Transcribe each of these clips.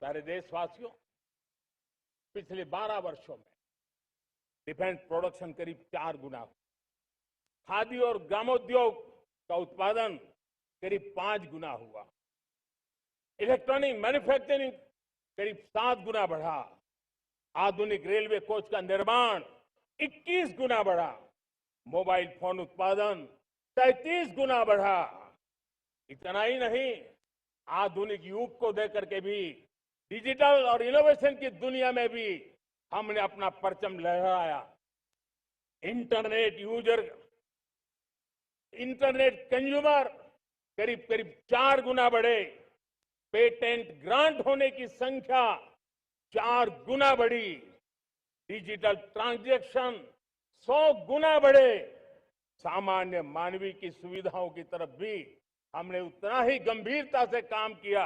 प्यारे देशवासियों, पिछले 12 वर्षों में डिफेंस प्रोडक्शन करीब 4 गुना हुआ। खादी और ग्रामोद्योग का उत्पादन करीब 5 गुना हुआ। इलेक्ट्रॉनिक मैन्युफैक्चरिंग करीब 7 गुना बढ़ा। आधुनिक रेलवे कोच का निर्माण 21 गुना बढ़ा। मोबाइल फोन उत्पादन 33 गुना बढ़ा। इतना ही नहीं, आधुनिक युग को देकर के भी डिजिटल और इनोवेशन की दुनिया में भी हमने अपना परचम लहराया। इंटरनेट कंज्यूमर करीब करीब 4 गुना बढ़े। पेटेंट ग्रांट होने की संख्या 4 गुना बढ़ी। डिजिटल ट्रांजैक्शन 100 गुना बढ़े। सामान्य मानवीय की सुविधाओं की तरफ भी हमने उतना ही गंभीरता से काम किया।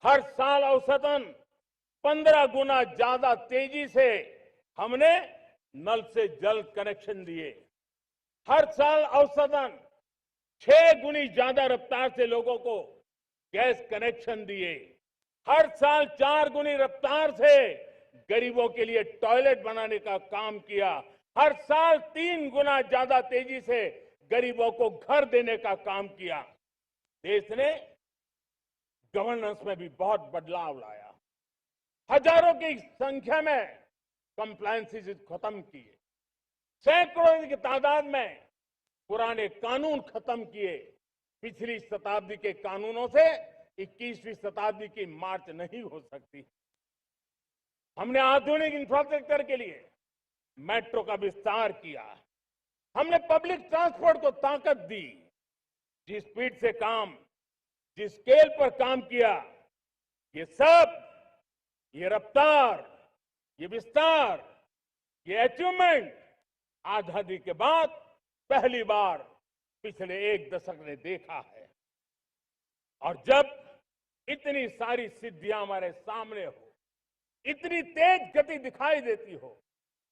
हर साल औसतन 15 गुना ज्यादा तेजी से हमने नल से जल कनेक्शन दिए। हर साल औसतन 6 गुनी ज्यादा रफ्तार से लोगों को गैस कनेक्शन दिए। हर साल 4 गुनी रफ्तार से गरीबों के लिए टॉयलेट बनाने का काम किया। हर साल 3 गुना ज्यादा तेजी से गरीबों को घर देने का काम किया। देश ने गवर्नेंस में भी बहुत बदलाव लाया। हजारों की संख्या में कंप्लायंसेस खत्म किए। सैकड़ों की तादाद में पुराने कानून खत्म किए। पिछली शताब्दी के कानूनों से 21वीं शताब्दी की मार्च नहीं हो सकती। हमने आधुनिक इंफ्रास्ट्रक्चर के लिए मेट्रो का विस्तार किया। हमने पब्लिक ट्रांसपोर्ट को ताकत दी। जिस स्पीड से काम, जिस स्केल पर काम किया, ये सब, ये रफ्तार, ये विस्तार, ये अचीवमेंट आजादी के बाद पहली बार पिछले 1 दशक ने देखा है। और जब इतनी सारी सिद्धियां हमारे सामने हो, इतनी तेज गति दिखाई देती हो,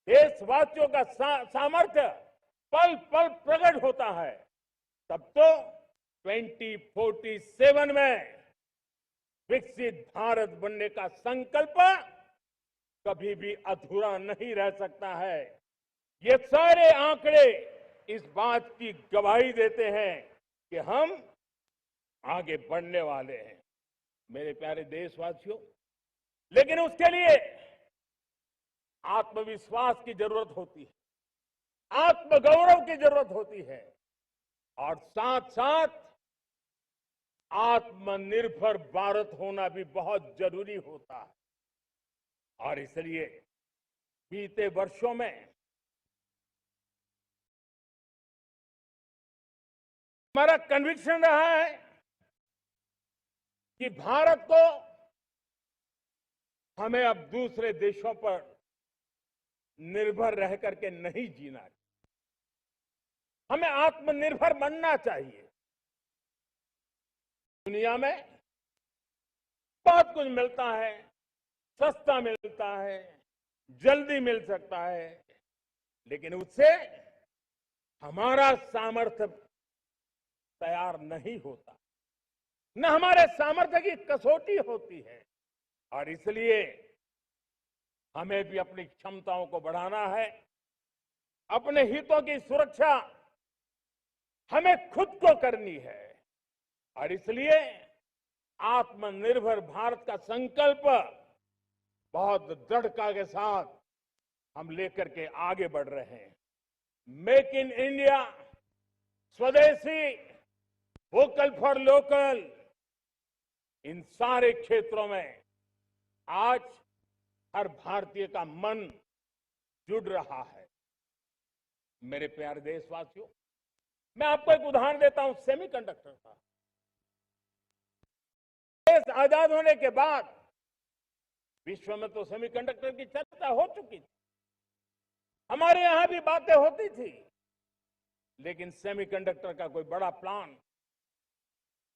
देशवासियों का सामर्थ्य पल पल प्रकट होता है, तब तो 2047 में विकसित भारत बनने का संकल्प कभी भी अधूरा नहीं रह सकता है। ये सारे आंकड़े इस बात की गवाही देते हैं कि हम आगे बढ़ने वाले हैं। मेरे प्यारे देशवासियों, लेकिन उसके लिए आत्मविश्वास की जरूरत होती है, आत्मगौरव की जरूरत होती है, और साथ साथ आत्मनिर्भर भारत होना भी बहुत जरूरी होता है। और इसलिए बीते वर्षों में हमारा कन्विक्शन रहा है कि भारत को हमें अब दूसरे देशों पर निर्भर रह करके नहीं जीना चाहिए। हमें आत्मनिर्भर बनना चाहिए। दुनिया में बहुत कुछ मिलता है, सस्ता मिलता है, जल्दी मिल सकता है, लेकिन उससे हमारा सामर्थ्य तैयार नहीं होता, न हमारे सामर्थ्य की कसौटी होती है। और इसलिए हमें भी अपनी क्षमताओं को बढ़ाना है। अपने हितों की सुरक्षा हमें खुद को करनी है। और इसलिए आत्मनिर्भर भारत का संकल्प बहुत दृढ़ता के साथ हम लेकर के आगे बढ़ रहे हैं। मेक इन इंडिया, स्वदेशी, वोकल फॉर लोकल, इन सारे क्षेत्रों में आज हर भारतीय का मन जुड़ रहा है। मेरे प्यारे देशवासियों, मैं आपको एक उदाहरण देता हूं सेमीकंडक्टर का। देश आजाद होने के बाद विश्व में तो सेमीकंडक्टर की चर्चा हो चुकी थी, हमारे यहां भी बातें होती थी, लेकिन सेमीकंडक्टर का कोई बड़ा प्लान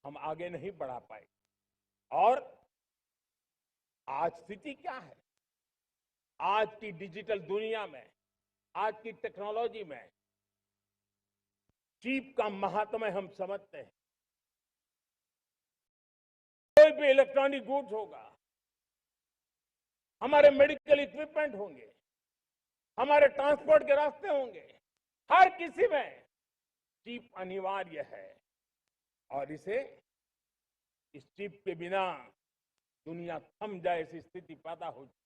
हम आगे नहीं बढ़ा पाए। और आज स्थिति क्या है? आज की डिजिटल दुनिया में, आज की टेक्नोलॉजी में चिप का महात्म्य हम समझते हैं। कोई भी इलेक्ट्रॉनिक गुड्स होगा, हमारे मेडिकल इक्विपमेंट होंगे, हमारे ट्रांसपोर्ट के रास्ते होंगे, हर किसी में चिप अनिवार्य है। और इस चिप के बिना दुनिया थम जाए ऐसी स्थिति पैदा हो जाए।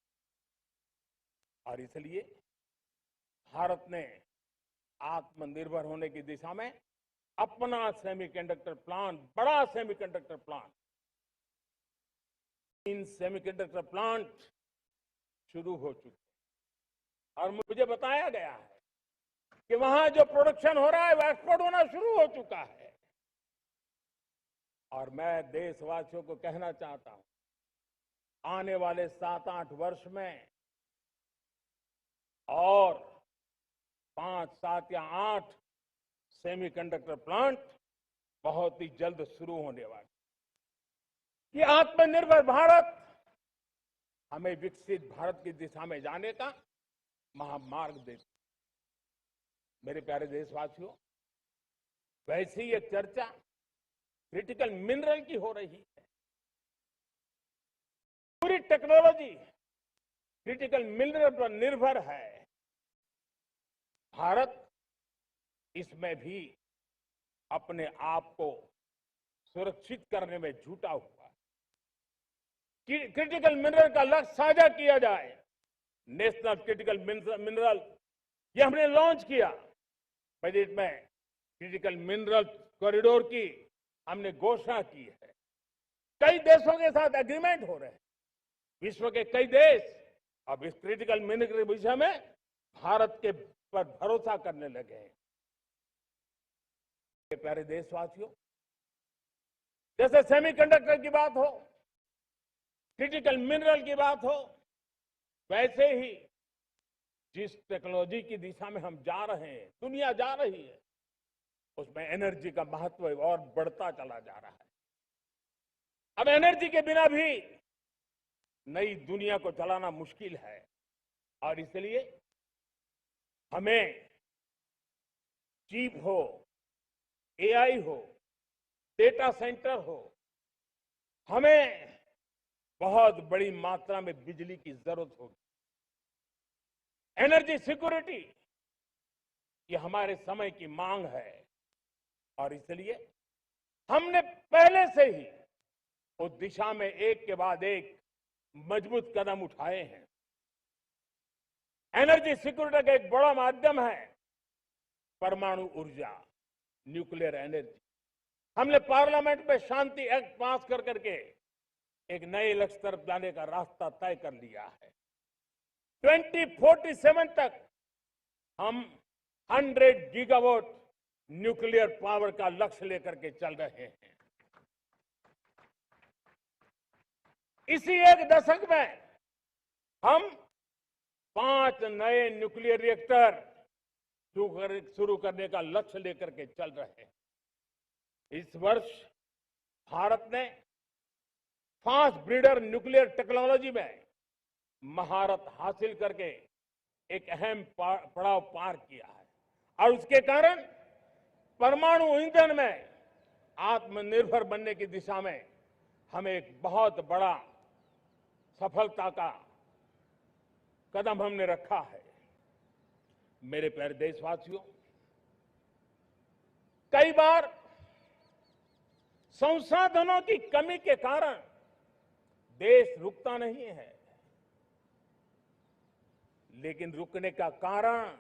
और इसलिए भारत ने आत्मनिर्भर होने की दिशा में अपना सेमीकंडक्टर प्लांट, बड़ा सेमीकंडक्टर प्लांट, 3 सेमीकंडक्टर प्लांट शुरू हो चुके हैं। और मुझे बताया गया है कि वहां जो प्रोडक्शन हो रहा है वो एक्सपोर्ट होना शुरू हो चुका है। और मैं देशवासियों को कहना चाहता हूं, आने वाले 7-8 वर्ष में और 5, 7 या 8 सेमीकंडक्टर प्लांट बहुत ही जल्द शुरू होने वाले। ये आत्मनिर्भर भारत हमें विकसित भारत की दिशा में जाने का महामार्ग देता। मेरे प्यारे देशवासियों, वैसी ये चर्चा क्रिटिकल मिनरल की हो रही है। पूरी टेक्नोलॉजी क्रिटिकल मिनरल पर निर्भर है। भारत इसमें भी अपने आप को सुरक्षित करने में जुटा हुआ है। क्रिटिकल मिनरल का लक्ष्य साझा किया जाए। नेशनल क्रिटिकल मिनरल ये हमने लॉन्च किया। बजट में क्रिटिकल मिनरल कॉरिडोर की हमने घोषणा की है। कई देशों के साथ एग्रीमेंट हो रहे हैं। विश्व के कई देश अब इस क्रिटिकल मिनरल के विषय में भारत के पर भरोसा करने लगे हैं। प्यारे देशवासियों, जैसे सेमीकंडक्टर की बात हो, क्रिटिकल मिनरल की बात हो, वैसे ही जिस टेक्नोलॉजी की दिशा में हम जा रहे हैं, दुनिया जा रही है, उसमें एनर्जी का महत्व और बढ़ता चला जा रहा है। अब एनर्जी के बिना भी नई दुनिया को चलाना मुश्किल है। और इसलिए हमें चिप हो, एआई हो, डेटा सेंटर हो, हमें बहुत बड़ी मात्रा में बिजली की जरूरत होगी। एनर्जी सिक्योरिटी ये हमारे समय की मांग है। और इसलिए हमने पहले से ही उस दिशा में एक के बाद एक मजबूत कदम उठाए हैं। एनर्जी सिक्योरिटी का एक बड़ा माध्यम है परमाणु ऊर्जा, न्यूक्लियर एनर्जी। हमने पार्लियामेंट में शांति एक्ट पास कर करके एक नए लक्ष्य तरफ जाने का रास्ता तय कर लिया है। 2047 तक हम 100 गीगावाट न्यूक्लियर पावर का लक्ष्य लेकर के चल रहे हैं। इसी एक दशक में हम 5 नए न्यूक्लियर रिएक्टर शुरू करने का लक्ष्य लेकर के चल रहे हैं। इस वर्ष भारत ने फास्ट ब्रीडर न्यूक्लियर टेक्नोलॉजी में महारत हासिल करके एक अहम पड़ाव पार किया है। और उसके कारण परमाणु ईंधन में आत्मनिर्भर बनने की दिशा में हमें एक बहुत बड़ा सफलता का कदम हमने रखा है। मेरे प्यारे देशवासियों, कई बार संसाधनों की कमी के कारण देश रुकता नहीं है, लेकिन रुकने का कारण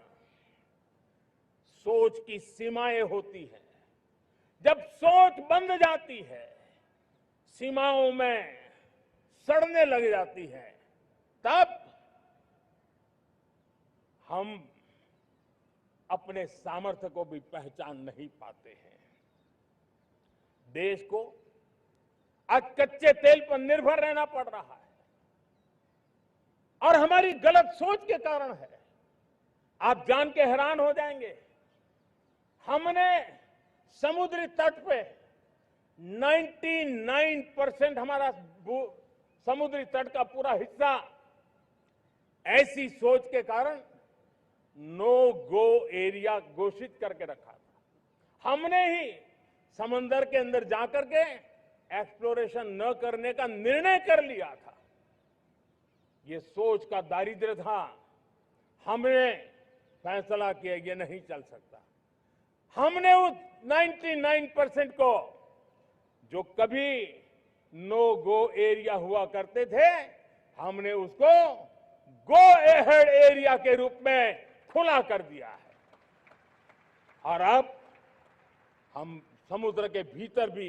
सोच की सीमाएं होती हैं। जब सोच बंद जाती है, सीमाओं में सड़ने लग जाती है, तब हम अपने सामर्थ्य को भी पहचान नहीं पाते हैं। देश को आज कच्चे तेल पर निर्भर रहना पड़ रहा है और हमारी गलत सोच के कारण है। आप जान के हैरान हो जाएंगे, हमने समुद्री तट पे 99% हमारा समुद्री तट का पूरा हिस्सा ऐसी सोच के कारण नो गो एरिया घोषित करके रखा था। हमने ही समंदर के अंदर जाकर के एक्सप्लोरेशन न करने का निर्णय कर लिया था। ये सोच का दारिद्र्य था। हमने फैसला किया ये नहीं चल सकता। हमने उस 99% को, जो कभी नो गो एरिया हुआ करते थे, हमने उसको गो एहेड एरिया के रूप में खुला कर दिया है। और अब हम समुद्र के भीतर भी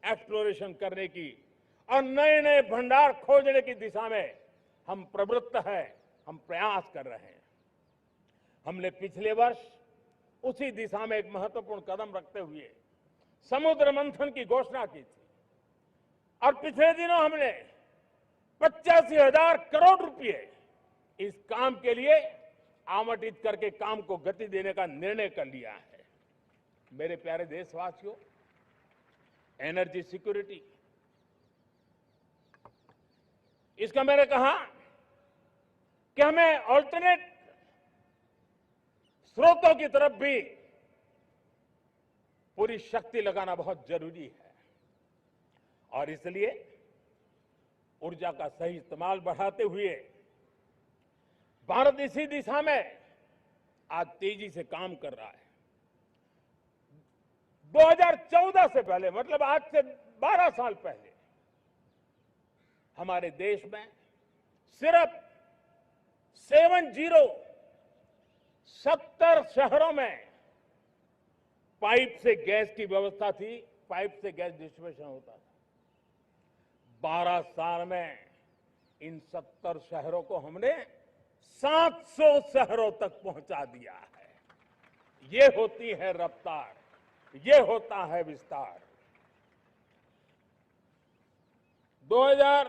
एक्सप्लोरेशन करने की और नए नए भंडार खोजने की दिशा में हम प्रवृत्त हैं, हम प्रयास कर रहे हैं। हमने पिछले वर्ष उसी दिशा में एक महत्वपूर्ण कदम रखते हुए समुद्र मंथन की घोषणा की थी और पिछले दिनों हमने 85,000 करोड़ रुपए इस काम के लिए आवंटित करके काम को गति देने का निर्णय कर लिया है। मेरे प्यारे देशवासियों, एनर्जी सिक्योरिटी, इसका मैंने कहा कि हमें ऑल्टरनेट स्रोतों की तरफ भी पूरी शक्ति लगाना बहुत जरूरी है और इसलिए ऊर्जा का सही इस्तेमाल बढ़ाते हुए भारत इसी दिशा में आज तेजी से काम कर रहा है। 2014 से पहले, मतलब आज से 12 साल पहले, हमारे देश में सिर्फ 70 शहरों में पाइप से गैस की व्यवस्था थी, पाइप से गैस डिस्ट्रीब्यूशन होता था। 12 साल में इन 70 शहरों को हमने 700 शहरों तक पहुंचा दिया है। ये होती है रफ्तार, ये होता है विस्तार। 2000